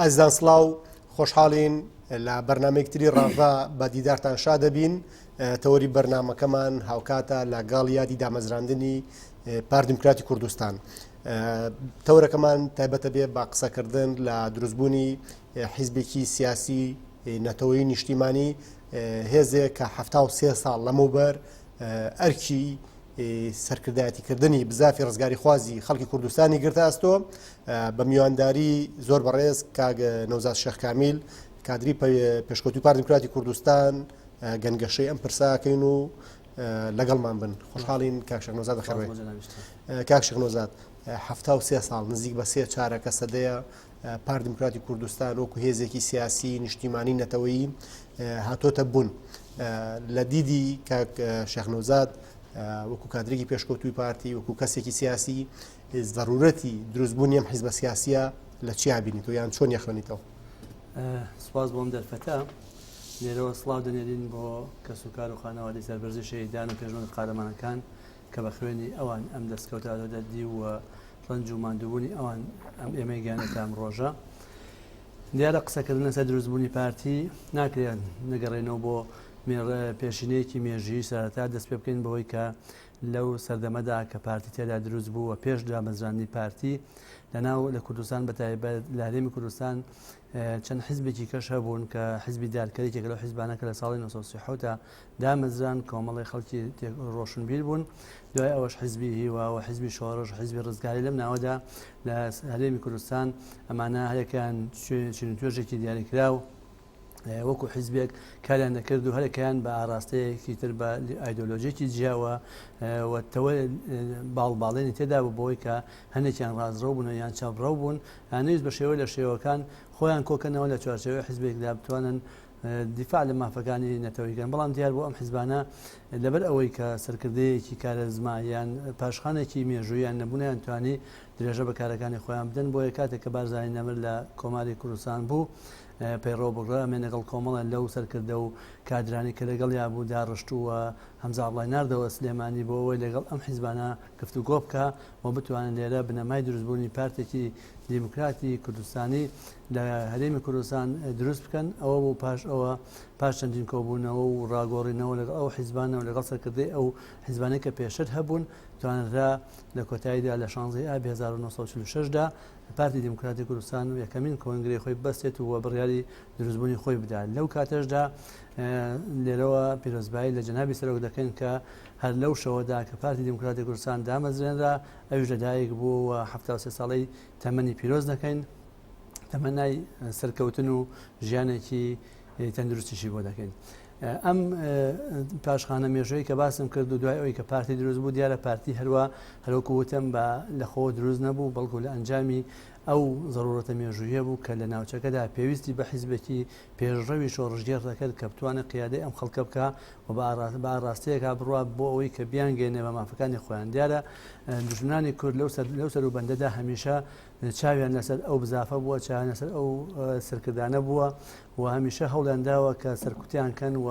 ئازیزان سڵاو خۆشحاڵین لە بەرنمەیەکتری ڕاڤا بە دیدارتان شا دەبین. تەوەری بەرنمەکەمان هاوکاتە لەگەڵ یادی دامەزراندنی پارتی دیموکراتی کوردستان. تەورەکەمان تایبەتە بێ بە قسەکردن لە دروستبوونی حیزبێکی سیاسی نەتەوەیی نیشتیمانی هێزێک کە 73 ساڵ لەمەوبەر ئەرکی سەرکردایەتیکردنی بزافی ڕزگاری خوازی خەڵکی کوردستانی گرتە ئەستۆ بە میوانداری زۆر بەڕێز کاک نەوزاد شێخ کامیل کادری پێشکەوتووی پارتی دیموکراتی کوردستان گەنگەشەی ئەم پرساکەین و لەگەڵمان بن. خۆشحاڵین کاک شێخ نەوزاد بەخێر بێت. کاک شێخ نەوزاد 73 ساڵ نزیک بە 3 چارەکە سەدەیە پارتی دیموکراتی کوردستان وەکو هێزێکی سیاسی نیشتیمانی نەتەوەیی هاتۆتە بوون. لە دیدی کاک شێخ نەوزاد وەکو کادرێکی پێشکەوتووی پارتی وەکو کەسێکی سیاسی ضرورەتی دروستبوونی ئەم حیزبە سیاسیە لە چیا بینیتەوە یان چۆن یەخوێنیتەوە؟ سپاس بۆم دەرفەتە لێرەوە سڵاو دەنێرین بۆ کەس و کار و خانەوادەی سەربەرزی شەهیدان و پێشبڕکێ قارەمانەکان کە بە خوێنی ئەوان ئەم دەستکەوتە دەردی و ڕەنج و ماندووبوونی ئەوان ئەم ئێمەی گیانێتە ئەم ڕۆژە. دیارە قسەکردن لەسەر دروستبوونی پارتی ناکرێن نەگەڕێنەوە بۆ پێشینەیەکی مێژویی سەرەتا دەست پێ بکەین بەوەی کە لەو سەردەمەدا کە پارتی تێدا دروست بوو و پێش دامەزراندنی پارتی لەناو لە کوردستان بەتایبەت لە هەرێمی کوردستان چەند حیزبێکی کەش هەبوون کە حیزبی دارکەریێکێک لەو حیزبانە کە لە ساڵی 1930 دامەزران کۆمەڵی خەڵکی ڕۆشنبیر بوون. دوای ئەوەش حیزبی هیوا و حیزبی شۆڕش حیزبی ڕزگاری لەم ناوەدا لە هەرێمی کوردستان ئەمانە هەرێکیان توێژێکی دیاریکراو وەکو حیزبێک کاریان دەکرد و هەرێکیان بە ئاراستەیەکی تر بە ئایدۆلۆژیەکی جیاوە وەتەوە باڵباڵێنی تێدا بوو بۆی کە هەندێکیان ڕازڕەو بوون یان چاپڕەو بوون هەنوویست بە شێوەی لە شێوەکان خۆیان کۆکەنەوە لە چوارچێوەی حیزبێکدا بتوانن دیفاع لە مافەکانی نەتەوەییکەن. بەڵام دیار بۆ ئەم حیزبانە لەبەر ئەوەی کە سەرکردەیەکی کارەزما یان پاشخانێکی مێژوویان نەبوونیان توانی درێژە بە کارەکانی خۆیان بدەن بۆیە کاتێک کە بارزانانی نەمر لە کۆماری کوردستان بوو پەیڕۆ بگڕە ئەمێ لەگەڵ کۆمەڵە لەو سەرکردە و کادرانی کە لەگەڵ یابوو داڕشتووە هەمزە ئاڵای ناردەوە سلێمانی بۆ ئەوەی لەگەڵ ئەم حیزبانە گفتوگۆ بکە و بتوانن لێرە بنەمای دروستبوونی پارتێکی دیموکراتی کوردستانی لە هەرێمی کوردستان دروست بکەن. ئەوە بوو پاش ئەوە پاش چەندین کۆبوونەوە و ڕاگۆڕینەوە لەگەڵ ئەو حیزبانە و لەگەڵ سەرکردەی ئەو حیزبانەی کە پێشتر هەبوون توانرا لە کۆتاییدا لە 16 ئابی 1946دا پارتی دیموکراتی کوردستان و یەکەمین کۆنگرەی خۆی بەستێت و بڕیاری دروستبوونی خۆی بدات. لەو کاتەشدا لێرەوە پیرۆزبایی لە جەنابی سەرۆک دەکەن کە هەر لەو شەوەدا کە پارتی دیموکراتی کوردستان دامەزرێنرا ئەویش لەدایک بوو و 73 ساڵەی تەمەنی پیرۆز دەکەین تەمەنای سەرکەوتن و ژیانێکی تەندروستیشی بۆ دەکەین. ئەم پاشخانە مێژوەی کە باسم کرد و دوای ئەوەی کە پارتی دروست بوو دیارە پارتی هەروەکو وتم بە لەخۆ دروست نەبوو بەڵکو لە ئەنجامی ئەو ضرورەتە مێژوویە بوو کە لە ناوچەکەدا پێویستی بە حیزبێکی پێشڕەوی شۆڕژگێر دەکرد کە بتوانێت قیادەی ئەم خەڵکە بکە و بە ئاراستەیەکا بڕات بۆ ئەوەی کە بیانگەێنێ بە مافەکانی خۆیان. دیارە دوژمنانی کورد لەو سەر و بەندەدا هەمیشە چاویان لەسەر ئەو بزافە بووە چاویان لەسەر ئەو سەرکردانە بووە و هەمیشە هەوڵیان داوە کە سەرکوتیان کەن و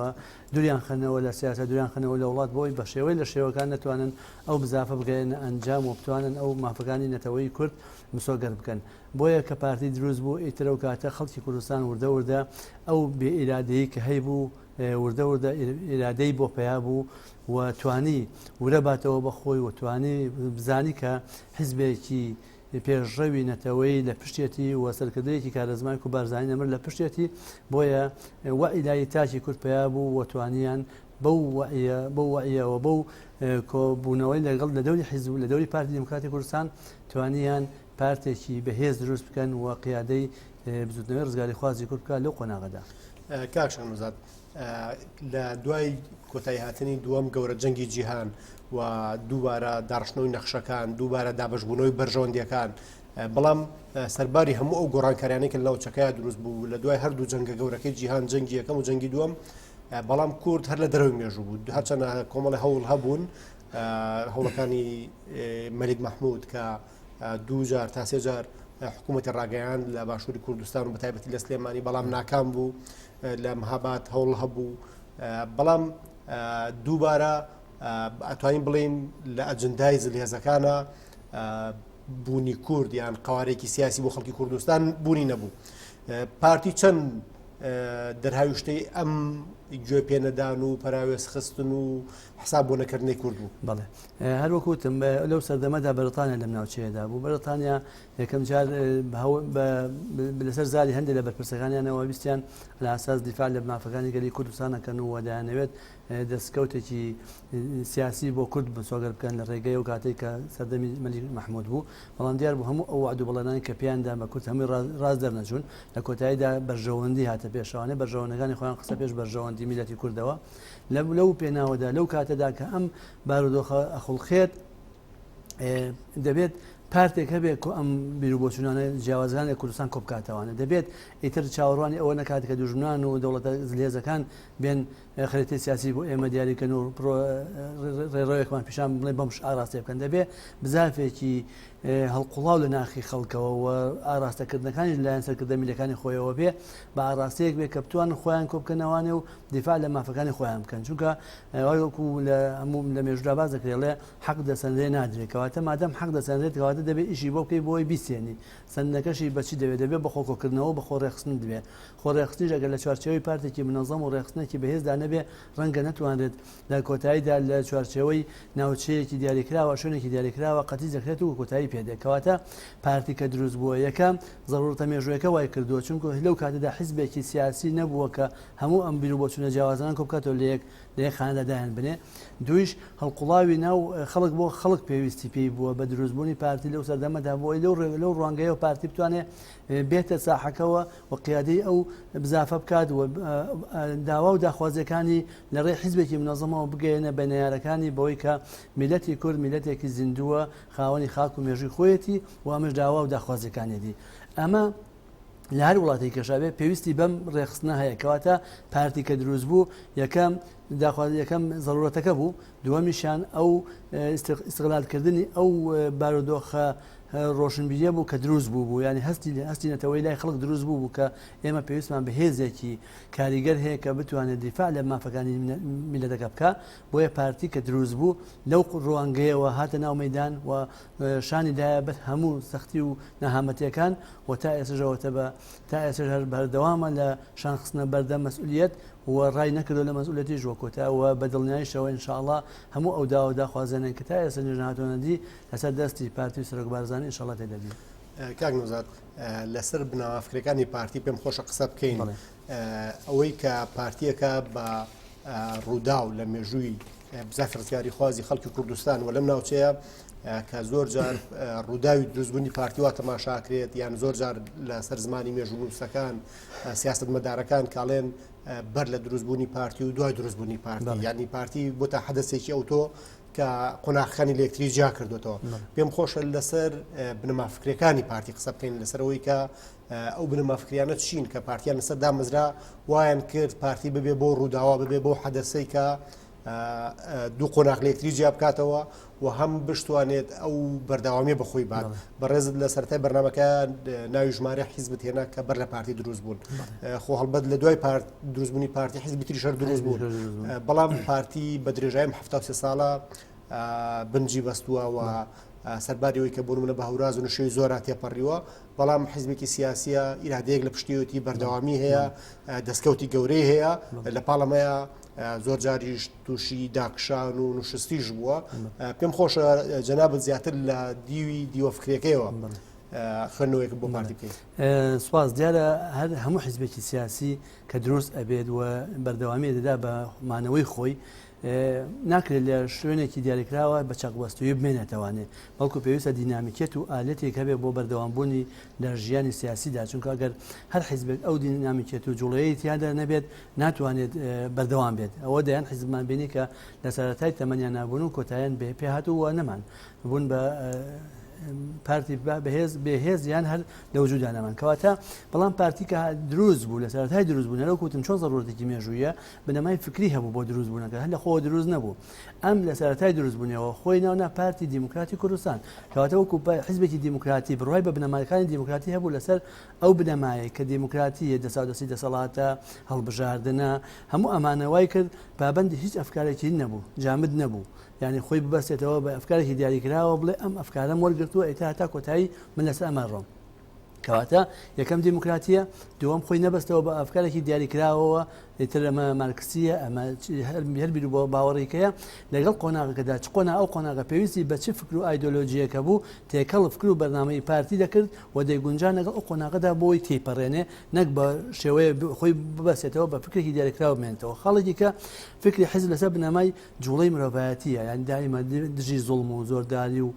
دوریان خەنەوە لە سیاسە دوریان خەنەوە لە وڵات بۆی بە شێوەی لە شێوەکان نەتوانن ئەو بزافە بگەێنە ئەنجام و بتوانن ئەو مافەکانی نەتەوەیی کورد مسۆگەر بکەن. بۆیە کە پارتی دروست بوو ئیترە و کاتە خەڵکی کوردستان وردە ئەو بێئیرادەیی کە هەی بوو وردە ئیرادەی بۆ پیا بوو و توانی ورە باتەوە بەخۆی و توانی بزانی کە حیزبێکی پێشڕەوی نەتەوەی لە پشتێتی و سەرکردەیەکی کارەزمای و بارزانانی نەمر لە پشتێتی بۆیە وەعیدایی تاکی کورد پیا بوو و توانیان بەو وەعیەوە بەو کۆبوونەوەی لەگەڵ لە دەوری حیزب لە دەوری پارتی دیموکراتی کوردستان توانیان پارتێکی بەهێز دروست بکەن و قیادەی بزوتنەوەی ڕزگاری خوازی کورد بکە لەو قۆناغەدا. کاک شێخ نەوزاد لە دوای کۆتایی هاتنی دووەم گەورە جەنگی جیهان و دووبارە داڕشتنەوەی نەخشەکان دووبارە دابەشبوونەوەی بەرژەوەندیەکان بەڵام سەرباری هەموو ئەو گۆڕانکاریانەی کە لەو چەکەیە دروست بوو لە دوای هەردوو جەنگە گەورەکەی جیهان جەنگی یەکەم و جەنگی دووەم بەڵام کورد هەر لە دەرەوەی مێژوو بوو هەرچەنە کۆمەڵی هەوڵ هەبوون هەوڵەکانی مەلیک مەحموود کە دوو جار تا سێ جار حکوومەتی ڕاگەیان لە باشووری کوردستان و بەتایبەتی لە سلێمانی بەڵام ناکام بوو لە مەهاباد هەوڵ هەبوو بەڵام دووبارە ئەتوانین بڵین لە ئەجندای زلهێزەکانە بوونی کورد یان قوارێکی سیاسی بۆ خەڵکی کوردستان بوونی نەبوو. پارتی چەند دەرهاویشتەی ئەم گوێ پێنەدان و پەراوێز خستن و حساب بۆ نەکردنەی کورد بوو. بەڵێ هەروەکوتم لەو سەردەمەدا بەرتانیا لەم ناوچەیەدا بوو. بەرتانیا یەکەم جار لەسەر زاری هەندێک لە بەرپرسەکانیانەوە ویستیان لە ئاساس دیفاع لە مافەکانی گەلی کوردستانەکەن و دەیانەوێت دەستکەوتێکی سیاسی بۆ کورد بسۆگەر بکەن لە ڕێگەی و کاتێک کە سەردەمی مەلیک مەحموود بوو. بەڵام دیار بوو هەموو ئەو وعد و بەڵێنانی کە پێیاندا بە کورد هەمووی ڕاز دەرنەچوون. لە کۆتاییدا بەرژەوەندی هاتە پێشەوانێ بەرژەوەندەکانی خۆیان قسە پێش بەرژەوەندی میلەتی کوردەوە لەو پێناوەدا لەو کاتەدا کە ئەم بارودۆخە ئەخڵخێت دەبێت پارتێک هەبێت ئەم بیرروبۆچوونانە جیاوازەکان لە کوردستان کۆبکاتەوانە دەبێت ئیتر چاوەڕوانی ئەوە نەکات کە دوژمنان و دەوڵەتە زلێزەکان بێن خەریتی سیاسی بۆ ئێمە دیاریکەن و ڕێڕەوەیەکمان پیشان بڵێ بەمش ئاراستێ بکەن دەبێت بزافێکی هەڵقوڵاو لە ناخی خەڵکەوە و ئاراستەکردنەکانی لایەن سەرکردە میلەکانی خۆیەوە بێ بە ئاراستەیەک بێ کە بتوان خۆیان کۆبکەنەوانێ و دیفاع لە مافەکانی خۆیان بکەن چونکە وەکو لە هەموو لە مێژودا باز دەکرێت حەق دەسەنرێ نادرێت کەواتە مادەم حەق دەسەنرێت کەواتە دەبێت ئیشی بۆ بکەی بۆی بیسێنی سندەکەشی بەچی دەبێت بە خۆکۆکردنەوە بە خۆ ڕێخستن دەبێت خۆ ڕێخستنیش ئەگەر لە چوارچەوەی پارتێکی منەظەم و ڕێخستنێکی بەهێزدا نەبێ ڕەنگە نەتوانرێت لە کۆتاییدا لە چوارچەوەی ناوچەیەکی دیاریکراوە شوێنێکی دیاریکراوە قەتی دەکرێت و کۆتایی پێدێت کەواتە پارتی کە دروست بووە یەکەم ضرورەتە مێژوویەکە وای کردووە چونکە لەو کاتەدا حیزبێکی سیاسی نەبووە کە هەموو ئەم بیرروبۆچوونە جیاوازانان کۆبکاتەوە لە یەک خانەدادایان بنێ دویش هەڵقوڵاوی ناو خەڵک بۆ خەڵک پێویستی پێی بووە بە دروستبوونی پارتی لەو سەردەمەدا بۆی لەو ڕوانگەیەوە پارتی بتوانێت بێتە ساحەکەەوە و قیادەی ئەو بزافە بکات و داوا و داخوازیەکانی لە ڕێ حیزبێکی منەظەمەوە بگەێنە بە نەیارەکانی بەوەی کە میلەتی کورد میلەتێکی زیندووە خاوەنی خاک و مێژووی خۆیەتی و ئەمەش داوا و داخوازیەکانێتی ئەمە لە هەر وڵاتی کەشابێ پێویستی بەم ڕێخستنە هەیە کەواتە پارتی کە دروست بوو یەکەم یەکەم ضرورەتەکە بوو دووەمیشان ئەو استقلالکردنی ئەو بارودۆخە ڕۆشنبیریە بوو کە دروست بوو ینی هەستی نەتەوەی لای خەڵک دروست بوو کە ئێمە پێویستمان بە هێزێکی کاریگەر هەیە کە بتوانێت دیفاع لە مافەکانی میلەتەکە بکە بۆیە پارتی کە دروست بوو لەو ڕوانگەیەوە هاتە ناو مەیدان و شانی دایە بەت هەموو سەختی و نەهامەتیەکان و تا ئێسژەوەتە بە تا ئێسش هەر بەردەوامە لە شانخستنە بەردە مەسئولیت و ڕای نەکردو لە مەسئولەتی ژوەکۆتەوە بە دڵنیاییشەوە ئینشاءڵڵا هەموو ئەو داوا داخوازانێن کە تا ئێستا نیژنهاتوەنەدی لەسەر دەستی پارتی و سەرۆک بارزانانی ئینشاءڵڵا تێدەبێت. کاک نوزات لەسەر بناوافکرەکانی پارتی پێم خۆشە قسە بکەین ئەوەی کە پارتیەکە بە ڕوودا و لە مێژووی بزاف ڕزگاری خوازی خەڵکی کوردستان و لەم ناوچەیە کە زۆر جار ڕووداوی دروستبوونی پارتیوا تەماشاکرێت یان زۆر جار لە سەر زمانی مێژوو نووسەکان سیاستمەدارەکان کاڵێن بەر لە دروستبوونی پارتی و دوای دروستبوونی پارتی یعنی پارتی بۆ تا حەدەسێکی ئەوتۆ کە قۆناغەکانی لەکتری جیا کردوێتەوە پێم خۆشە لەسەر بنەمافکرەکانی پارتی قسە بکەین لەسەرەوەی کە ئەو بنەمافکریانە چین کە پارتیان لەسەر دامەزرا وایان کرد پارتی ببێ بۆ ڕووداوا ببێ بۆ حەدەسەی کە دوو قۆناغ لەکتری جیا بکاتەوە و هەم بشتوانێت ئەو بەرداوامی بەخۆی بات بەڕێزت لە سەرەتای بەرنامەکە ناوی ژمارە حیزبت هێنا کە بەر لە پارتی دروست بوون خۆ هەڵبەت لە دوای دروستبوونی پارتی حیزبی تریشەر دروست بوون بەڵام پارتی بە درێژایم 73 ساڵە بنجی بەستووە و سەرباریەوەی کە بوون منە بە هەوراز و نشێوی زۆرا تێپەڕیوە بەڵام حیزبێکی سیاسیە ئیرادەیەک لە پشتیوەتی بەردەوامی هەیە دەستکەوتی گەورەی هەیە لە پاڵەمەیە زۆر جاریش تووشی داکشان و نوشستیش بووە پێم خۆشە جەنابەت زیاتر لە دیوەفکرێکەوەی خوێندنەوەیەک بۆ پارتی بکەیت. سوپاس دیارە هەر هەموو حیزبێکی سیاسی کە دروست ئەبێت و بەردەوامی دەدا بە مانەوەی خۆی ناکرێت لە شوێنێکی دیاریکراوە بە چاقبەستوی بمێنێتوانێت بەڵکو پێویستە دینامیکێت و ئالەتێک هەبێت بۆ بەردەوامبوونی لە ژیانی سیاسیدا چونکە ئەگەر هەر حیزبێت ئەو دینامیکێت و جوڵەیەی تیادا نەبێت ناتوانێت بەردەوام بێت ئەوە دەیان حیزبمان بینی کە لە سەرەتای تەمەنیان نابوون و کۆتاییان پێ هاتووە نەمان بوون بە پارتی بەهێز یان هەر لە وجودا نەمان کەواتە بەڵام پارتی کە دروست بوو لە سەرەتای دروستبوون لەو کوتم چۆن ضرورەتێکی مێژوویە بنەمای فکری هەبوو بۆ دروستبوونەکە هەر لە خۆ دروست نەبوو ئەم لە سەرەتای دروستبوونەوە خۆی ناونا پارتی دیموکراتی کوردستان کەواتە وەکو حیزبێکی دیموکراتی بڕوای بە بنەمایەکانی دیموکراتی هەبوو لەسەر ئەو بنەمایە کە دیموکراتیە دەسادەسی دەسەڵاتە هەڵبژاردنە هەموو ئەمانەوای کرد پابەندی هیچ ئەفکارێکی نەبوو جامد نەبوو یعنی خۆی ببەستێتەوە بە ئەفکارێکی دیاریکراوە بڵێ ئەم ئەفکارەم وەرگرتووە ئێتا تا کۆتایی من لەسەر ئەمان ڕۆم کەواتە یەکەم دیموکراتیە، دووەم خۆی نەبەستەوە بە ئەفکارێکی دیاریکراوەوە لێتر ئەمە مارکسیە، ئەمە هەربیر بۆ باوەڕێکەیە لەگەڵ قۆناغەکەدا چ قۆنا ئەو قۆناغە پێویستی بە چ فکر و ئایدۆلۆژیەکە بوو تێکەڵ فکر و بەرنامەی پارتی دەکرد و دەیگونجان لەگەڵ ئەو قۆناغەدا بۆی تێپەڕێنێ نەک بە شێوەیە خۆی ببەسێتەوە بە فکرێکی دیاریکراوە بمێنێتەوە. خاڵێکی کە فکری حیزب لەسەر بنەمای جوڵەی مرۆڤایەتیە، یان دائیمە دژی زوڵم و زۆرداری و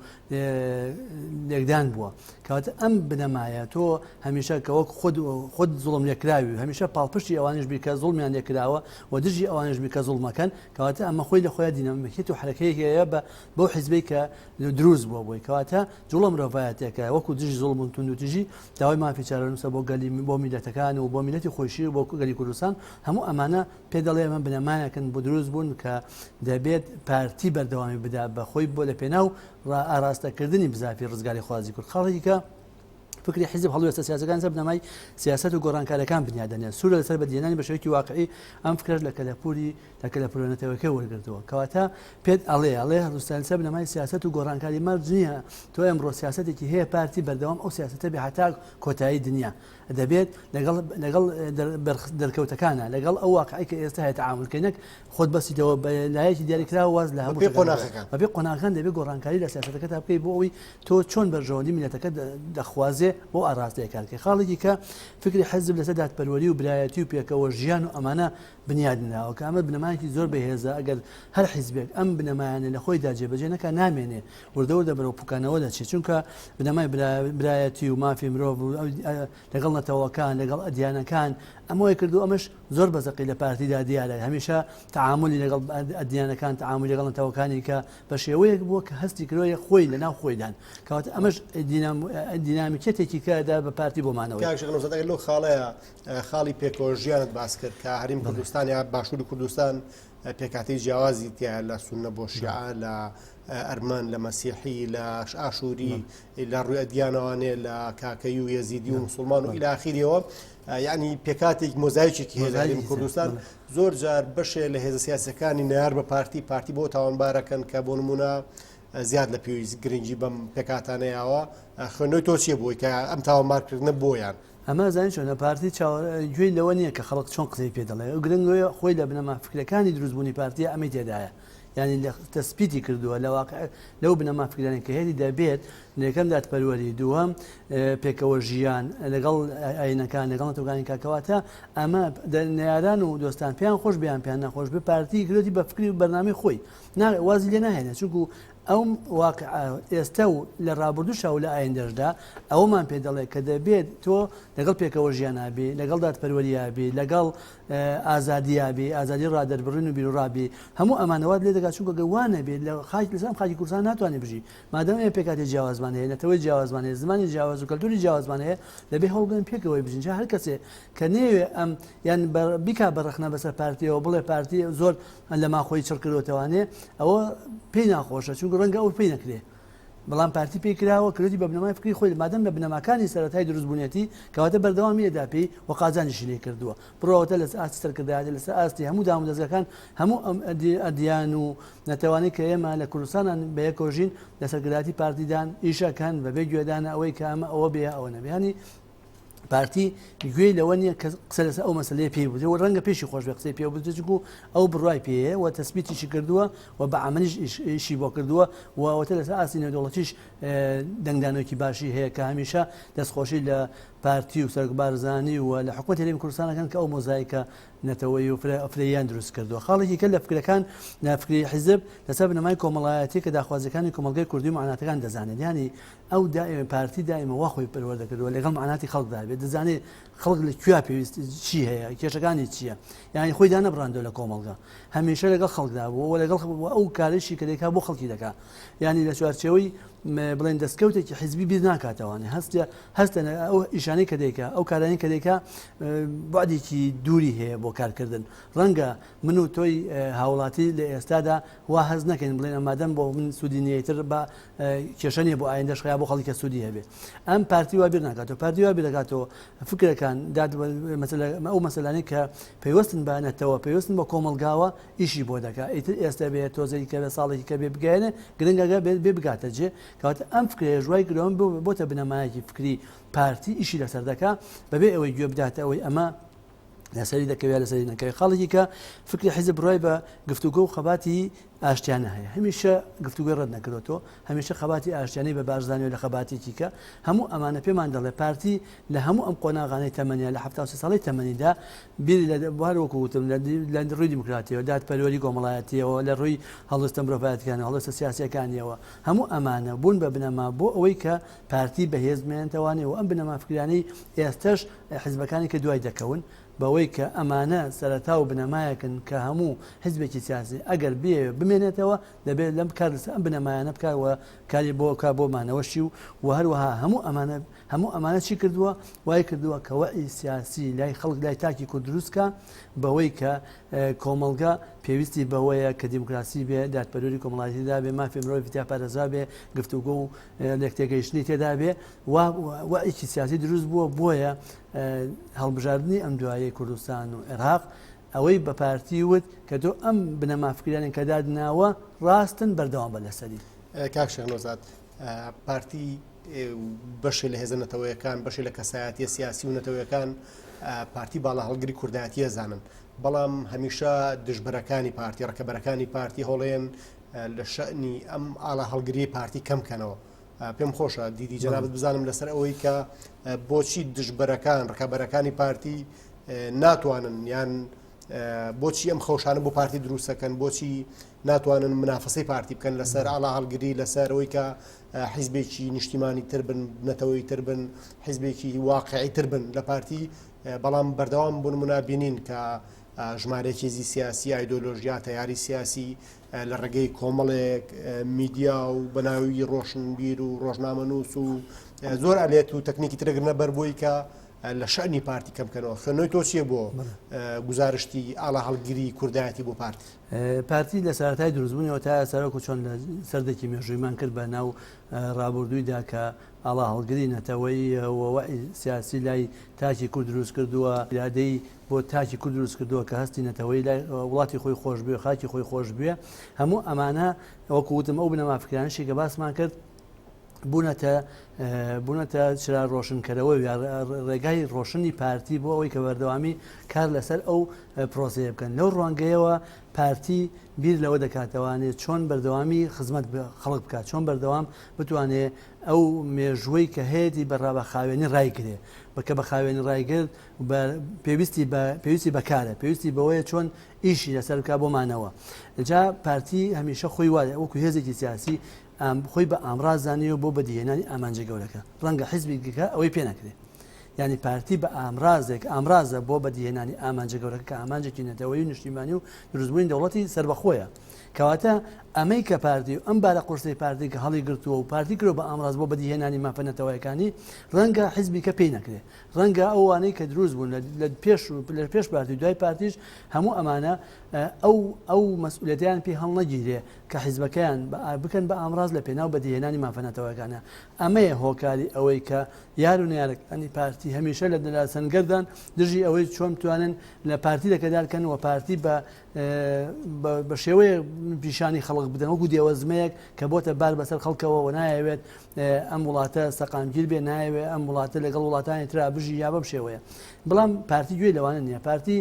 لێکدان بووە. کەواتە ئەم بنەمایە تۆ هەمیشە کە وەک خۆت زوڵم لێکراوی هەمیشە پاڵپشتی ئەوانش بی کە زوڵمیان لێکراوە و دژی ئەوانش بی کە زوڵمەکەن، کەواتە ئەمە خۆی لە خۆیان دینامیکیت و حرەکەیەکەیە بەو حیزبەی کە دروست بووە بۆی. کەواتە جوڵە مرۆڤایەتێکە وەکو دژی زوڵم و تونند و دژی داوای مافی چارەنووسە بۆ میلەتەکان و بۆ میلەتی خۆشی و بۆ گەلی کوردستان، هەموو ئەمانە پێ دەڵێ ئەمە بنەمایەکەن بۆ دروست بوون کە دەبێت پارتی بەردەوامی بدا بە خۆی بۆ لە پێناو ئاراستەکردنی بزافی ڕزگاری خوازی کورد. خاڵێکی کە فکری حیزب هەڵوێستە سیاسەکان سەر بنەمای سیاست و گۆڕانکاریەکان بنیادەنێت سوورە لەسەر بەدیێنانی بە شێوەیەکی واقعی ئەم فکرش لە کەلەپورۆنەتەوەکە وەرگرتووە. کەواتە پێت ئەڵێ هەڵوێستان سەر بنەمای سیاست و گۆڕانکاری مەرج نییە تۆ ئەمڕۆ سیاسەتێکی هەیە پارتی بەردەوام ئەو سیاسەتە بێ هەتا کۆتایی دنیا دەبێت لەگەڵ دەرکەوتەکانە لەگەڵ ئەو واقعی کە ئێستا هەیە تەعاملکردنەک خۆت بەسیتەوە بە لایەکی دیاریکراوە واز لە هەموو بەبێ قۆناغەکان دەبێت گۆڕانکاری لە سیاسەتەکە تا بکەی بۆ ئەوی تۆ چۆن بەرژەوەندی میلەتەکە دەخوازێ بۆ ئاراستەیەکارکە. خاڵێکی کە فکری حیزب لەسەر دادپەروەری و برایەتی و پێکەوە ژیان و ئەمانە بنیادنراوە کە ئەمە بنەمایەکی زۆر بەهێزە. ئەگەر هەر حیزبێک ئەم بنەمایانە لە خۆی داجێبەجێ نەکە نامێنێ وردەوردە بەرەو پوکانەوە دەچێت، چونکە بنەمای برایەتی و مافی مرۆڤ لەگەڵ نەتەوەکان لەگەڵ ئەدیانەکان ئەمەوەی کردو ئەمەش زۆر بەزەقی لە پارتیدا دیارە هەمیشە تعاملی لەگەڵ ئەدیانەکان تعاملی لەگەڵ نەتەوەکانی کە بە شێوەیەک بووە کە هەستی کردووە خۆی لە ناو خۆیدان. کەواتە ئەمەش دینامیکێتێکی کەدا بە پارتی بۆمانەوە. لەو خاڵەیە خاڵی پێکەوە ژیانت باس کرد کە هەریم کوردستان یا باشووری کوردستان پێکاتی جیاوازی تیا لە سونە بۆ شیعە لە ئەرمان لە مەسیحی لە ئاشووری لە ڕووی ئەدیانەوانێ لە کاکەی و یەزیدی و مسلمان و إلى آخرەوە، یعنی پێکاتێک مۆزایکی هەیە لە هەرێمی کوردستان زۆر جار بەشێ لە هێزە سیاسەکانی نەیار بە پارتی بۆ تاوانبارەکەن کە بۆ نمونە زیاد لە پێویست گرنگی بەم پێکاتانەیەوە خوێندنەوەی تۆ چیە بووی کە ئەم تاوانبارکردنە بۆیان ئەمە زانین چۆنە پارتی گوێی لەوە نییە کە خەڵک چۆن قسەی پێ دەڵێ گرنگەوەی خۆی لە بنەما فکرەکانی دروستبوونی پارتیە ئەمەی تێدایە، ینی لە تەسپیتی کردووە لە واقع لەو بنەما فکرانی کە هێری دەبێت لەکەم دادپەروەری دووەم پێکەوە ژیان لەگەڵ ئاینەکان لەگەڵ نەتەوەکانی کاکەواتە ئەمە نەیاران و دۆستان پێیان خۆش بیان پیان نەخۆش بێ پارتی گرێتی بە فکری و بەرنامەی خۆی وازی لێ ناهێنێت، چونکو ئەو واقع ئێستا و لە ڕابردووشە و لە ئایندەشدا ئەومان پێ دەڵێ کە دەبێت تۆ لەگەڵ پێکەوە ژیانابی لەگەڵ دادپەروەریابی لەگەڵ ئازادیابی ئازادی ڕادەربڕین و بیرڕابی هەموو ئەمانەوات لێ دەگات چونکە گەوانە بێت لە لەسەر خاکی کوردستان ناتوانێت بژی مادەم ئێ پێکاتی جیاوازمان هەیە نەتەوەی جیاوازمان هەیە زمانی جیاواز و کەلتوری جیاوازمان هەیە دەبێ هەوڵ پێکەوەی بژین هەر کەسێ کە نێوێ ئەم یان بیکا بەڕخنە بەسەر پارتیەوە بڵێ پارتی زۆر لە ماخۆی چڕ کردوتەوانێ ئەوە پێی ناخۆشە چونکە ڕەنگە ئەو پێی نەکرێ، بەڵام پارتی پێی کراوە کردی بە بنەمای فکری خۆی مادەم لە بنەماکانی سەرەتای دروستبوونیەتی کەواتە بەردەوامی لێدا پێی و قازانیشی لێ کردووە بڕەوەتە لەس ئاستی سەرکردایەتی لەسەر ئاستی هەموو دام و دەستگاکان هەموو ئەدیان و نەتەوانی کە ئێمە لە کوردستانان بە یەکۆژین لە سەرکردایەتی پارتیدان ئیشەکەن بەبێ گوێدانە ئەوەی کە ئەمە ئەوە بێ ئەوە نەبێ پارتی گوێی لەوە نییە کە قسە لەسەر ئەو مەسلەیە پێی بوو و ڕەنگە پێشی خۆش بە قسەی پێ بچکو ئەو بڕای پێەیە و تەسبیتیشی کردووە و بە عملیش ئیشی بۆ کردووە و ئەوەتە لەسەر ئاستی نێودەوڵەتیش دەنگدانۆکی باشی هەیە کە هەمیشە دەستخۆشی لە پارتی و سەرکوبارزانی و لە حکوومەتی هەرێمی کوردستانەکان کە ئەو مۆزایکە نەتەوەی و فرەیان دروست کردووە. خاڵێکی کە لە فکرەکان نافکری حیزب لەسەر بنەمای کۆمەڵایەتی کە داخوازەکانی کۆمەلگای کوردی و معناتەکان دەزانێت، ینی ئەو پارتی دائیمە وا خۆی پەروەردەکردووە لەگەڵ معناتی خەڵکدا بێت دەزانێت خەڵک لە کوێ پێویست چی هەیە کێشەکانی چییە، یعنی خۆی دانەبڕاندەوە لە کۆمەلگا هەمیشە لەگەڵ خەڵکدا بووە لەگەڵ ئەو کارێکی کە دەکات بۆ خەڵکی دەکات، ینی لە چوارچێوەی بڵێن دەستکەوتێکی حیزبی بیر ناکاتەوەوانێ هەستە ئەو ئیشانەی کە دەیکا ئەو کارانی کە دەیکا بعدێکی دووری هەیە بۆ کارکردن ڕەنگە من و تۆی هاوڵاتی لە ئێستادا وا هەز نەکەین بڵێن ئەمادەم بۆ من سوودینیەتر بە کێشەنیە بۆ ئایندەش خیا بۆ خەڵکی کە سوودی هەبێ ئەم پارتی وا بیر ناکاتەوە پارتی وا بیر دەکاتەوە فکرەکان ئەو مەسەلانەی کە پێوەستن بە نەتەوە پێوەستن بە کۆمەلگاوە ئیشی بۆ دەکات ئیتر ئێستا بێت تۆزەی کە بێ ساڵێکی کە بێ بگەێنێ گرنگەگە بێ بگاتە جێ کەواتە ئەم فکرێ ژوای گرەوە بۆتە بنەمایەکی فکری پارتی ئیشی لەسەر دەکا بەبێ ئەوەی گوێ بداتە ئەوەی ئەمە لەسەری دەکەوێت لەسەری نەکەوێت خەڵکی کە فکری حیزب ڕای بە گفتوگۆ و خەباتی ئاشتیانە هەیە هەمیشە گفتوگوی ڕەت نەکردوەوە هەمیشە خەباتی ئاشتیانی بە باشزانانی و لە خەباتێکی کە هەموو ئەمانە پێمان دەڵێ پارتی لە هەموو ئەم قۆناغانەی تەمەنیە لە 73 ساڵی تەمەنیدا بیری لە وەکو وتم لە ڕووی دیموکراتیەوە دادپەروەری کۆمەڵایەتیەوە لە ڕووی هەڵوستە مرۆڤایەتیەکانی هەڵوستە سیاسیەکانیەوە هەموو ئەمانە بوون بە بنەما بۆ ئەوەی کە پارتی بەهێزمێنێتەوانێ و ئەم بنەما فکرانی ئێستش حیزبەکانی کە دوای دەکەون بەوەی کە ئەمانە سەرەتا و بنەمایەکن کە هەموو حیزبێکی سیاسی ئەگەر بێ بمێنێتەوە دەبێت لەم کار ئەم بنەمایانە بکەوە کاری بۆ کا بۆمانەوەشی و هەروەها هەموو ئەمانە چی کردووە وای کردووە کە وەعی سیاسی لای خەڵک لای تاکی کورد دروستکە بەوەی کە کۆمەڵگە پێویستی بەوەیە کە دیموکراسی بێ دادپەروەری کۆمەڵایەتیدا بێ مافی مرۆڤی تیا پارێزرا بێ گفتوگۆ و لەکتێگەیشتنی تێدا بێ وەعیکی سیاسی دروست بووە بۆیە هەڵبژاردننی ئەم دوایەی کوردستان و عێراق ئەوەی بە پارتی وت کە تۆ ئەم بنەمافکرانێن کە دادناوە ڕاستن بەردەوام بە لەسەری کاک شێخنۆزاد پارتی بەشی لە هێزە نەتەوەیەکان بەشی لە کەسایەتیە سیاسی و نەتەوەیەکان پارتی باڵا هەڵگری کوردایەتیە زانن بەڵام هەمیشە دژبەرەکانی پارتی ڕکەبەرەکانی پارتی هەڵێن لە شەئنی ئەم ئاڵا هەڵگری پارتی کەمکەنەوە پێم خۆشە دیدی جەنابەت بزانم لەسەر ئەوەی کە بۆچی دژبەرەکان ڕکەبەرەکانی پارتی ناتوانن یان بۆچی ئەم خەوشانە بۆ پارتی دروستەکەن بۆچی ناتوانن منافسەی پارتی بکەن لەسەر ئاڵا هەڵگری لەسەر ئەوەی کە حیزبێکی نیشتیمانی تر بن نەتەوەی تر بن حیزبێکی واقعی تر بن لە پارتی بەڵام بەردەوام بوون منابینین کە ژمارەیەکی سیاسی ئایدۆلۆژیا تەیاری سیاسی لە ڕێگەی کۆمەڵێک میدیا و بەناوی ڕۆشنبیر و ڕۆژنامەنووس و زۆر ئەلێت و تەکنیکی ترەگرنە بەر بۆی کە لە شەئنی پارتی کەمکەنەوە خوێنەوەی تۆ چییە بۆ گزارشتی ئاڵا هەڵگری کوردایەتی بۆ پارتی پارتی لە سەرەتای دروستبوونیەوە تا سەرۆک چۆن لە سەردێکی مێژوویمان کرد بە ناو ڕابردوویدا کە ئاڵا هەڵگری نەتەوەی وەعی سیاسی لای تاکی کورد دروست کردووە یادەی بۆ تاکی کورد دروست کردووە کە هەستی نەتەوەی لای وڵاتی خۆی خۆش بێ خاکی خۆی خۆش بێ هەموو ئەمانە وەکو وتم ئەو بنەمافکرانشی کە باسمان کرد بوونەتە چرا ڕۆشنکەرەوە ڕێگای ڕۆشنی پارتی بۆ ئەوەی کە بەردەوامی کار لەسەر ئەو پرۆسەیە بکەن لەو ڕوانگەیەوە پارتی بیر لەوە دەکاتەوانێت چۆن بەردەوامی خزمەت خەڵک بکات چۆن بەردەوام بتوانێت ئەو مێژوەی کە هەیەی بەڕابە خاوێنی ڕایگرێ بەکە بە خاوێنی ڕایگرت پێویستی بەکارە پێویستی بەوەیە چۆن ئیشی لەسەر بکات بۆمانەوە جا پارتی هەمیشە خۆی وایە وەکو هێزێکی سیاسی خۆی بە ئامرازانیەوە بۆ بەدیهێنانی ئامانجە گەورەکە ڕەنگە حیزبێکەکە ئەوەی پێ نەکرێت ینی پارتی بە ئامرازە بۆ بەدیهێنانی ئامانجە گەورەکە کە ئامانجێکی نەتەوەی و نیشتیمانی و دروستبوونی دەوڵەتی سربەخۆیە کەواتە ئەمەی کە پارتی و ئەم بارە قورسی پارتی کە هەڵی گرتووە و پارتی کرۆ بە ئامراز بۆ بەدیهێنانی مافەنەتەوەیەکانی ڕەنگە حیزبیکە پێی نەکرێت ڕەنگە ئەوانەی کە دروست بوون لە پێش پارتی دوای پارتیش هەموو ئەمانە ئەو مەسئولەتیان پێی هەڵ نەگیرێ کە حیزبەکەیان بکەن بە ئامراز لە پێناو بەدیهێنانی مافەنەتەوەکانە ئەمەیە هۆکاری ئەوەی کە یار و نارەکانی پارتی هەمیشە لە دەلا سەنگەردان دژی ئەوەی چۆن توانن لە پارتی دەکەدارکەن و پارتی بە شێوەیە پیشانی خەڵک بدەن وەکو دێوەزمەیەک کە بۆتە بار بەسەر خەڵکەوە و نایەوێت ئەم وڵاتە سەقامگیر بێ نایەوێت ئەم وڵاتە لەگەڵ وڵاتانی ترا بژی یا بەم شێوەیە بەڵام پارتی گوێی لەوانە نییە پارتی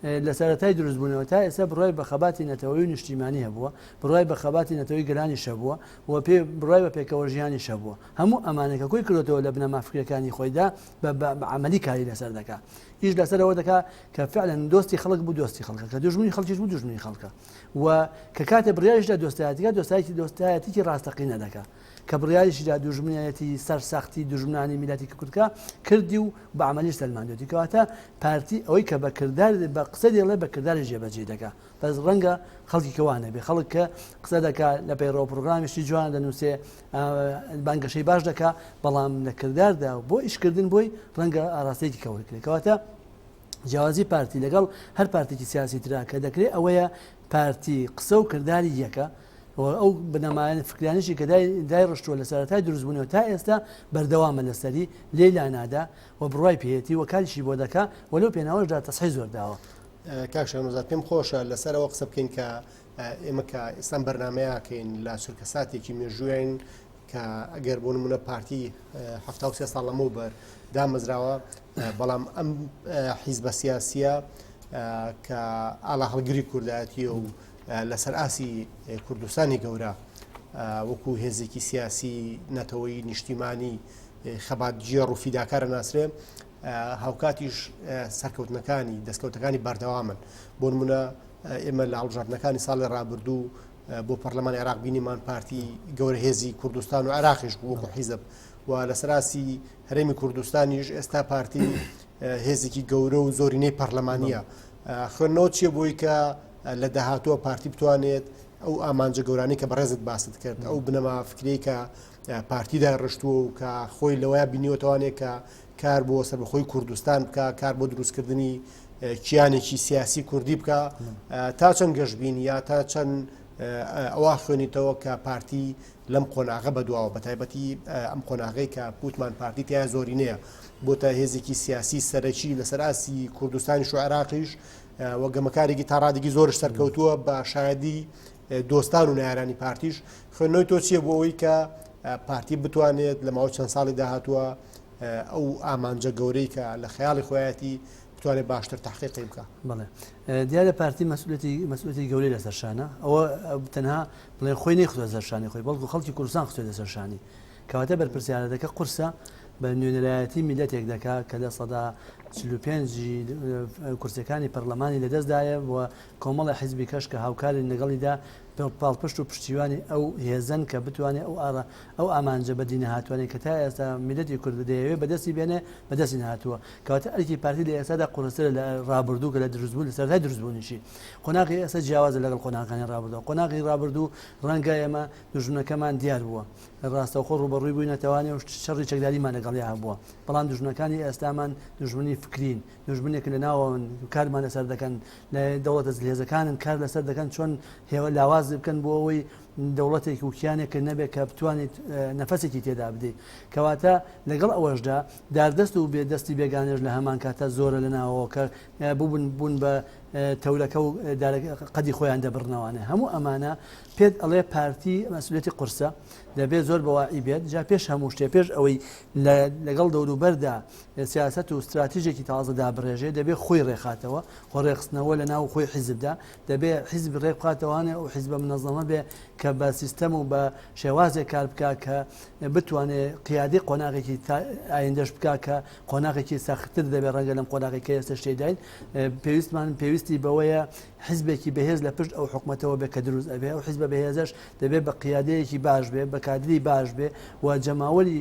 لە سەرەتای دروستبوونەوە تا ئێستا بڕای بە خەباتی نەتەوەی و نیشتیمانی هەبووە بڕای بە خەباتی نەتەوەی گەلانی شەبووە و بڕای بە پێکەوە ژیانی شەبووە هەموو ئەمانەکە کۆی کردێتەوە لە بنەمافکرەکانی خۆیدا بە عملی کاری لەسەر دەکات ئیش لەسەرەوە دەکات کە فعلەن دۆستی خەڵک بوو دۆستی خەڵکە کە دوژمنی خەڵکیش بوو دوژمنی خەڵکە و کە کاتێ بڕیاریشدا دۆستایەتی ڕاستەقینە دەکات کە بڕیاریشدا دوژمنایەتی سەرسەختی دوژمنانی میلاتی کوردکە کردی و بە عملی سەلماندۆتی کەواتە پارتی ئەوەی کە بە قسە دێڵێ بە کردداری جێبەجێ دەکات بەس ڕەنگە خەڵکی کەوانە بێ خەڵک کە قسە دەکات لە پەیڕۆ پرۆگرامیشی جوان دەنووسێ بانگەشەی باش دەکات بەڵام لە کردداردا بۆ ئیشکردن بۆی ڕەنگە ئاراستەیەکی کەوتکرێت کەواتە جیاوازی پارتی لەگەڵ هەر پارتێکی سیاسی ترا کە دەکرێت ئەوەیە پارتی قسە و کردداری یەکە ئەو بنەمایان فکرانیشی کە دای ڕشتووە لە سەرەتای دروستبوونەوە تا ئێستا بەردەوامە لەسەری لێلا نادا و بڕای پێێتی و کاریشی بۆ دەکا وەلو پێناوەشدا تەسحی زۆرداوە کاک شێخنۆزاد پێم خۆشە لەسەرەوە قسە بکەین کە ئێمە کە ئێستان بەرنامەیەکەین لە سورکە ساتێکی مێژووین کە ئەگەر بۆ نمونە پارتی 73 ساڵ لەمەوبەر دامەزراوە بەڵام ئەم حیزبە سیاسیە کە ئاڵا هەڵگری کوردایەتیە و لەسەر ئاسی کوردستانی گەورە وەکو هێزێکی سیاسی نەتەوەی نیشتیمانی خەباتجێڕ و فیداکارە ناسرێ هاوکاتیش سەرکەوتنەکانی دەستکەوتەکانی بەردەوامن بۆ نمونە ئێمە لە هەڵبژاردنەکانی ساڵی ڕابردوو بۆ پەرلەمانی عێراق بینیمان پارتی گەورە هێزی کوردستان و عێراقیش وەکو حیزب و لەسەر ئاسی هەرێمی کوردستانیش ئێستا پارتی هێزێکی گەورە و زۆرینەی پەرلەمانیە خوێندنەوە چییە بۆی کە لە داهاتووە پارتی بتوانێت ئەو ئامانجە گەورانی کە بەڕێزت باست کرد ئەو بنەما فکرەی کە پارتیدا ڕشتووە و کە خۆی لەوەیە بینیوەتوانێت کە کار بۆ سەربەخۆی کوردستان بکە کار بۆ دروستکردنی کیانێکی سیاسی کوردی بکە تا چەند گەشتبین یا تا چەند ئەوە خوێنیتەوە کە پارتی لەم قۆناغە بەدواوە بە تایبەتی ئەم قۆناغی کە پوتمان پارتی تیا زۆرینەیە بۆتە هێزێکی سیاسی سەرەکی لەسەر ئاسی کوردستانیش و عێراقیش وە گەمەکارێکی تا ڕادێکی زۆرش سەرکەوتووە بە شایەدی دۆستان و نارانی پارتیش خوێندنەوەی تۆ چییە بۆ ئەوەی کە پارتی بتوانێت لە ماوە چەند ساڵی داهاتووە ئەو ئامانجە گەورەی کە لە خەیاڵی خۆیەتی بتوانێت باشتر تحقیقی بکە. بەڵێ دیارە پارتی مەسئولەتی گەورەی لەسەرشانە ئەوە تەنها بڵێ خۆی نەیخوتە سەرشانی خۆی بەڵکو خەڵکی کوردستان خستوێتە سەرشانی کەواتە بەرپرسیارەتەکە قورسە بە نوێنەرایەتی میلەتێک دەکات کە لە سەدا 45 کورسەکانی پەرلەمانی لەدەستدایە و کۆمەڵی حیزبی کەش کە هاوکاری لەگەڵیدا پاڵپشت و پشتیوانی ئەو هێزن کە بتوانێت ئەو ئامانجە بەدی نەهاتوانێت کە تا ئێستا میلەتی کورد دەیەوێت بەدەستی بێنێ بەدەستی نهاتووە کەواتە ئەرکی پارتی لە ئێستادا قوڕسترە لە ڕابردوو کە لە دروستبوو لە سەرای دروستبوونیشی قۆناغی ئێستا جیاوازە لەگەڵ قۆناغەکانی ڕابردووە قۆناغی ڕابردوو ڕەنگە ئێمە دوژمنەکەمان دیار بووە ڕاستەوخۆ ڕوبەڕووی بووی نەتەوانێ و شەڕی چەکداریمان لەگەڵیا بووە بەڵام دوژمنەکانی ئێستامان دوژمنی فکرین دوژمنێک لە ناوەن کارمان لەسەر دەکەن لە دەوڵەتە هێزەکانن کار لەسەر دەکەن چۆن هێوە لاواز بکەن بۆ ئەوەی دەوڵەتێک و کیانێکە نەبێت کە بتوانیت نەفەسێکی تێدا بدەیت کەواتە لەگەڵ ئەوەشدا داردەست و بێدەستی بێگانێش لە هەمان کاتە زۆرە لە ناوەوە کە بوون بە تەولەکە و قەدی خۆیان دەبڕنەوانە هەموو ئەمانە پێت ئەڵێ پارتی مەسئولەتی قورسە دەبێت زۆر بەواعی بێت جا پێش هەموو شتێ پێش ئەوەی لەگەڵ دەوروبەردا سیاست و استراتیژێکی تازەدا بڕێژێ دەبێت خۆی ڕێخاتەوە خۆ ڕێخستنەوە لە ناو خۆی حیزبدا دەبێت حیزب ڕێبخاتەوانێ و حیزبە منەظەمە بێ کە بە سیستەم و بە شێوازێک کار بکە کە بتوانێت قیادی قۆناغێکی ئایندەش بکە کە قۆناغێکی سەختتر دەبێت ڕەنگە لەم قۆناغێکە ئێستا شتێداین پێویستی بەوەیە حیزبێکی بەهێز لە پشت ئەو حکومەتەوە بێ کە دروست ئەبێ ئەو حیزبە بەهێزش دەبێت بە قیادەیەکی باش بێ بە کادری باش بێ و جەماوەری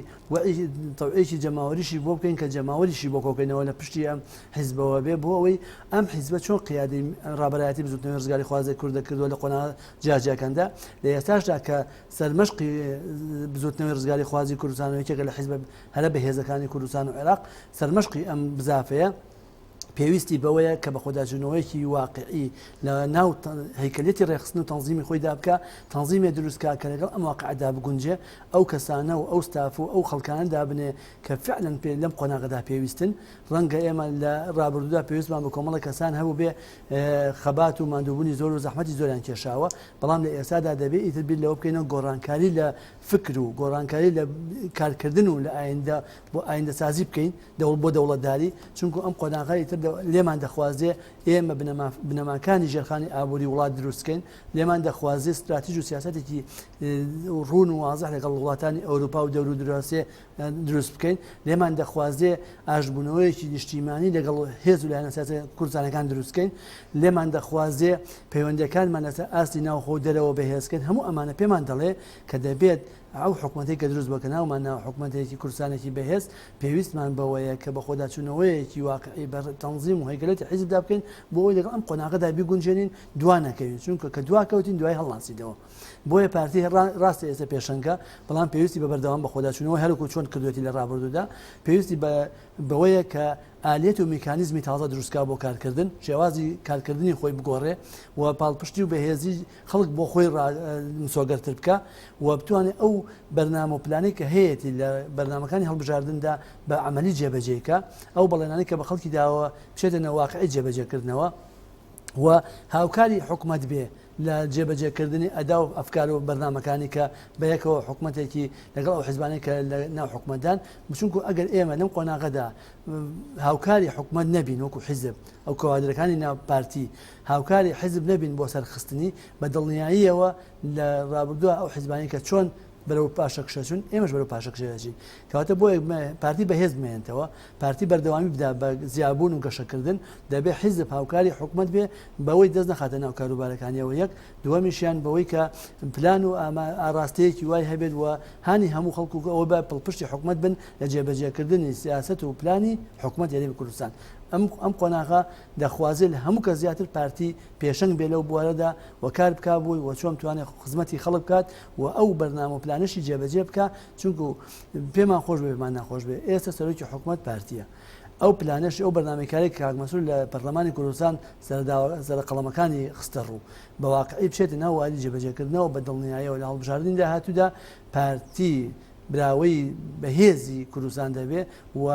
تەوعیەکی جەماوەریشی بۆ بکەین کە جەماوەریشی بۆ کۆکەینەوە لە پشتی ئەم حیزبەوە بێ بۆ ئەوەی ئەم حیزبە چۆن قیادی ڕابەرایەتی بزوتنەوەی ڕزگاری خوازی کوردە کردووە لە قۆناغ جیاجیەکەندا لە ئێستاشدا کە سەرمەشقی بزوتنەوەی ڕزگاری خوازی کوردستانەوەیەکێکە لە حیزبە هەرە بەهێزەکانی کوردستان و عێراق سەرمەشقی ئەم بزافەیە پێویستی بەوەیە کە بە خۆداچوونەوەیکی واقعی لە ناو هەیکەلێتی ڕێخستن و تەنظیمی خۆیدا بکە تەنظیمێ دروستکە کە لەگەڵ ئەم واقعدا بگونجێ ئەو کەسانە و ئەو ستاف و ئەو خەڵکاندا بنێ کە فعلەن پێ لەم قۆناغەدا پێویستن ڕەنگە ئێمە لە ڕابردوودا پێویستمان بە کۆمەڵە کەسان هەبوو بێ خەبات و ماندووبوونی زۆر و زەحمەتی زۆریان کێشاوە بەڵام لە ئێستادا دەبێت ئیتر بیر لەوە بکەینەوە گۆڕانکاری لە فکر و گۆڕانکاری لە کارکردن و لە ئایندە بۆ ئایندەسازی بکەین بۆ دەوڵەتداری چونکو ئەم قۆناغای تر لێمان دەخوازێ ئێمە بنەماکانی ژێرخانی ئابووری وڵات دروستکەین لێمان دەخوازێ استراتیژ و سیاسەتێکی ڕوون و واضح لەگەڵ وڵاتانی ئەوروپا و دەور و دراوسێ دروست بکەین لێمان دەخوازێ ئاژبوونەوەیەکی نیشتیمانی لەگەڵ هێز و لایەنە سیاسەتی کوردستانەکان دروستکەین لێمان دەخوازێ پەیوەندەکانمان لەسەر ئاستی ناوخۆ دەرەوە بەهێزکەین هەموو ئەمانە پێمان دەڵێ کە دەبێت ئەو حکوومەتێک کە دروست بکە ناومان ناو حکوومەتێکی کوردستانێکی بەهێز پێویستمان بەوەیە کە بە خۆداچوونەوەیەکی واقعی بە تەنظیم و هەیکەلێتی حیزبدا بکەین بۆ ئەوەی لەگەڵ ئەم قۆناغەدا بیگونجێنین دوا نەکەوین چونکە کە دوا کەوتین دوای هەڵناسیدەوە بۆیە پارتی ڕاستی ئێستا پێشەنگە بەڵام پێویستی بە بەردەوام بە خۆداچوونەوە هەرکو چۆن کردوێتی لە ڕابردوودا پێویستی بەوەیە کە ئالێت و میکانیزمی تازە دروستکا بۆ کارکردن شێوازی کارکردنی خۆی بگۆڕێ و پاڵپشتی و بەهێزی خەڵک بۆ خۆی مسۆگەرتر بکە و بتوانێت ئەو بەرنامە و پلانەی کە هەیەی لە بەرنامەکانی هەڵبژاردندا بە عملی جێبەجێکە ئەو بەڵێنانی کە بە خەڵکی داوە بچێتە نەواقعی جێبەجێکردنەوە و هاوکاری حکومت بێ لە جێبەجێکردنی ئەدا و ئەفکار و بەرنامەکانی کە بەیەکەوە حکوومەتێکی لەگەڵ ئەو حیزبانەی کە لە ناو حکومەتدان بچونکو ئەگەر ئێمە لەم قۆناغەدا هاوکاری حکومت نەبین وەکو حیزب ئەو کەوادرەکانی ناو پارتی هاوکاری حیزب نەبین بۆ سەرخستنی بە دڵنیاییەوە لە ڕابردووە ئەو حیزبانی کە چۆن بەرەو پاشەکشەچون ئێمەش بەرەو پاشەکشەچی کەواتە بۆ پارتی بەهێز بمێنێتەوە پارتی بەردەوامی بدا بە زیابوون و گەشەکردن دەبێ حیزب هاوکاری حکومت بێ بەوەی دەست نەخاتە ناو کاروبارەکانیەوە یەک دووەمیشیان بەوەی کە پلان و ئاراستەیەکی وای هەبێت و هانی هەموو خەڵکو ئەوە بە پڵپشتی حکومت بن لە جێبەجێکردنی سیاست و پلانی حکومت یاریمی کوردستان ئەم قۆناغا دەخوازێت لە هەموو کە زیاتر پارتی پێشنگ بێ لەو بوارەدا و کار بک بووی و چۆن توانێت خزمەتی خەڵک بکات و ئەو بەرنامە و پلانشی جێبەجێ بکە چونکو پێمان خۆش بێ بمان ناخۆش بێ ئێستا سەرۆکی حکومت پارتیە ئەو پلانش ئەو بەرنامەکاری کاک مەسوول لە پەرلەمانی کوردستان سەرقەڵەمەکانی خستە ڕوو بە واقعی بچێتە ناو وادی جێبەجێکردنەوە بە دڵنیاییەوە لە هەڵبژاردننی داهاتوودا پارتی براوەی بەهێزی کوردستان دەبێ و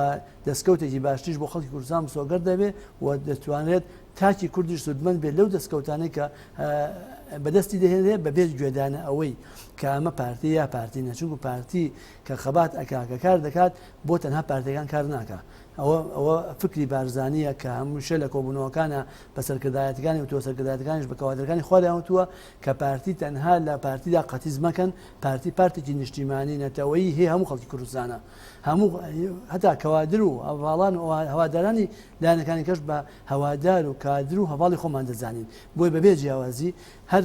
دەستکەوتێکی باشتیش بۆ خەڵکی کوردستان سۆگەر دەبێ و دەتوانێت تاکی کوردیش سودمەند بێت لەو دەستکەوتانەی کە بەدەستی دەهێنێت بەبێت گوێدانە ئەوەی کە ئەمە پارتی یا پارتی نەچونکو پارتی کە خەبات ئەکاکە کار دەکات بۆ تەنها پارتیەکان کار ناکە ئەوە فکری بارزانیە کە هەمووشە لە کۆبوونەوەکانە بە سەرکردایەتەکانی و تۆ سەرکردایەتەکانیش بە کەوادەکانی خۆیانوتووە کە پارتی تەنها لە پارتیدا قەتیز مەکەن پارتێکی نیشتیمانی نەتەوەیی هەیە هەموو خەڵکی کوردستانە هەموو هەتا کەوادر و هەواڵان و هەوادارانی لایەنەکانی کەش بە هەوادار و کادر و هەواڵی خۆمان دەزانین بۆی بەبێ جیاوازی هەر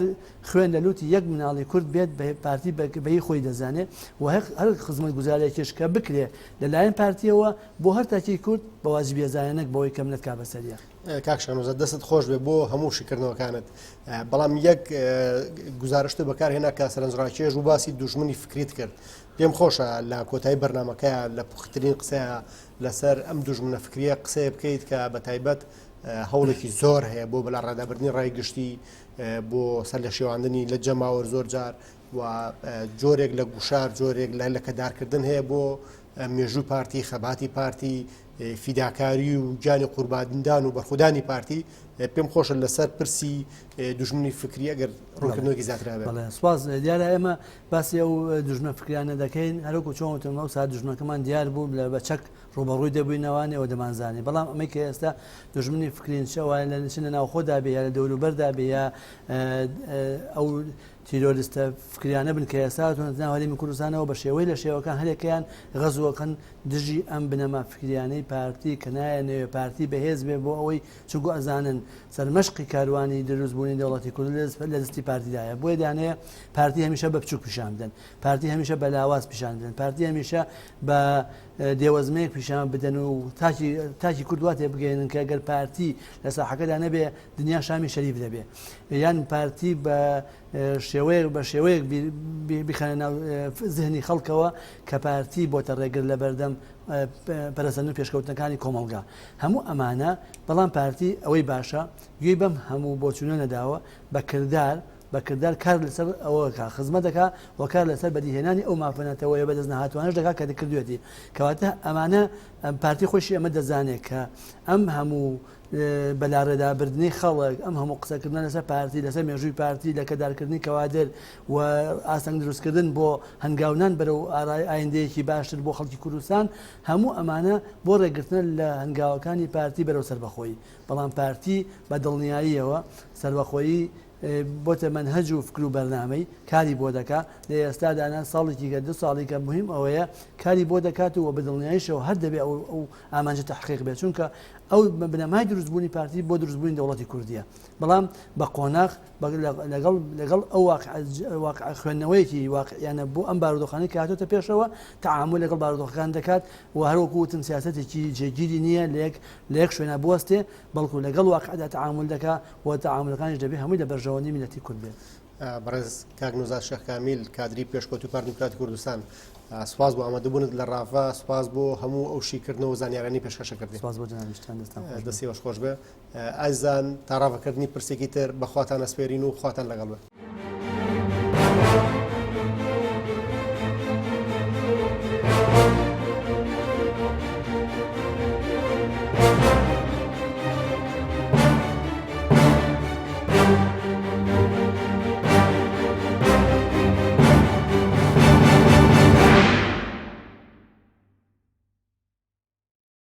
خوێن لە لوتی یەک مناڵی کورد بێت پارتی بەهی خۆی دەزانێت و هەر خزمەت گوزارێکیش کە بکرێ لەلایەن پارتیەوە بۆ هەر تاکی کورد بە واجبی ێزانێک بەوەی کەم نەتکا بەسەریە کاکشانۆزە دەست خۆش بێ بۆ هەموو شکردنەوەکانت بەڵام یەک گزارشتە بەکارهێنا کە سەرنجڕاکێژ و باسی دوژمنی فکریت کرد پێم خۆشە لە کۆتایی بەرنمەکەیە لە پوختترین قسەیە لەسەر ئەم دوژمنە فکریە قسەیە بکەیت کە بە تایبەت هەوڵێکی زۆر هەیە بۆ بەلا ڕادابردنی ڕای گشتی بۆ سەر لە شێواندنی لە جەماوە زۆر جار و جۆرێک لە گوشار جۆرێک لە لەکەدارکردن هەیە بۆ مێژووی پارتی خەباتی پارتی فیداکاری و گیانی قوربانیدان و بەرخودانی پارتی پێم خۆشە لەسەر پرسی دوژمنی فکری ئەگەر ڕوونکردنەوەی زیاتر هەبێت. سواز دیارە ئێمە باسی ئەو دوژمنە فکریانە دەکەین هەروکو چۆنتم ئەو ساعت دوژمنەکەمان دیار بوو لە بە چەک ڕوبەڕووی دەبووینەوەی دەمانزانانی بەڵام ئەمەی کە ئێستا دوژمنی فکرین شەوایە لە نشینە ناوخۆدا بێ یا لە دەوروبەردا بێ یا ئەو تیرۆریستە فکریانە بن کە ئێستا ناوەریمی کوردستانەوە بە شێوەی لە شێوەکان هەرێکیان غەزوەکەن دژی ئەم بنەما فکریانەی پارتی کە نایەنێ پارتی بەهێز بێ بۆ ئەوەی چگو ئەزانن سەرمەشقی کاروانی دروستبوونی دەوڵەتی کورد لە دەستی پارتیدایە بۆیە دانەیە پارتی هەمیشە بە بچووک پیشان بدەن پارتی هەمیشە بە لاواز پیشان بدەن پارتی هەمیشە بە دێوەزمەیەک پیشان بدەن و تاکی کوردواتێ بگەێنن کە ئەگەر پارتی لە ساحەکەدا نەبێ دنیا شامی شەریف دەبێ یان پارتی بە شێوەیەک بخەنە ناو زهنی خەڵکەوە کە پارتی بۆتە ڕێگر لە بەردەم پەرەسەند و پێشکەوتنەکانی کۆمەڵگا هەموو ئەمانە بەڵام پارتی ئەوەی باشە گوێی بەم هەموو بۆچوونە نەداوە بە کردار کار لەسەر ئەوەکە خزمەت دەکا و کار لەسەر بەدیهێنانی ئەو مافەنەتەوەی بەدەست نەهاتوانش دەکا کە دەکردوێتی کەواتە ئەمانە پارتی خۆشی ئەمە دەزانێت کە ئەم هەموو بەلاڕێدابردنی خەڵک ئەم هەموو قسەکردن لەسەر پارتی لەسەر مێژووی پارتی لە کەدارکردنی کەوادر و ئاسنگ دروستکردن بۆ هەنگاونان بەرەو ئایندەیەکی باشتر بۆ خەڵکی کوردستان هەموو ئەمانە بۆ ڕێگرتن لە هەنگاوەکانی پارتی بەرەو سەربەخۆیی بەڵام پارتی بە دڵنیاییەوە سەربەخۆیی بۆتە منهەج و فکر و بەرنامەی کاری بۆ دەکا لە ئێستادانا ساڵێکی کە 2 ساڵی کە مهم ئەوەیە کاری بۆ دەکات و بە دڵنیاییشەوە هەر دەبێت ئەو ئامانجە تەحقیق بێت چونکە ئەو بنەمای دروستبوونی پارتی بۆ دروستبوونی دەوڵەتی کوردیە بەڵام بە قۆناغ لەگەڵ ئەو واقع خوێندنەوەیەکی واقعیانە بۆ ئەم بارودۆخانەی کە هاتوۆتە پێشەوە تەعامل لەگەڵ بارودۆخەکان دەکات و هەروەکو وتم سیاسەتێکی جێگیری نییە لە یەک شوێنە بوەستێ بەڵکو لەگەڵ واقعدا تەعامل دەکات و تەعاملەکانیش دەبێت هەمووی لە بەرژەوەندی میلەتی کورد بێت. بەڕێز کاک نوزاد شێخ کامیل کادری پێشکەوتوی پارتی دیموکراتی کوردستان سپاس بۆ ئامادەبوونت لە ڕافا سپاس بۆ هەموو ئەو شیکردنەوە و زانیارانی پێشکەشەکردی سپاس بۆ جەنابیشتان دەستی بەش خۆش بێ ئازان تا ڕافەکردنی پرسێکی تر بەخواتان ئەسپێرین و خواتان لەگەڵ بێ.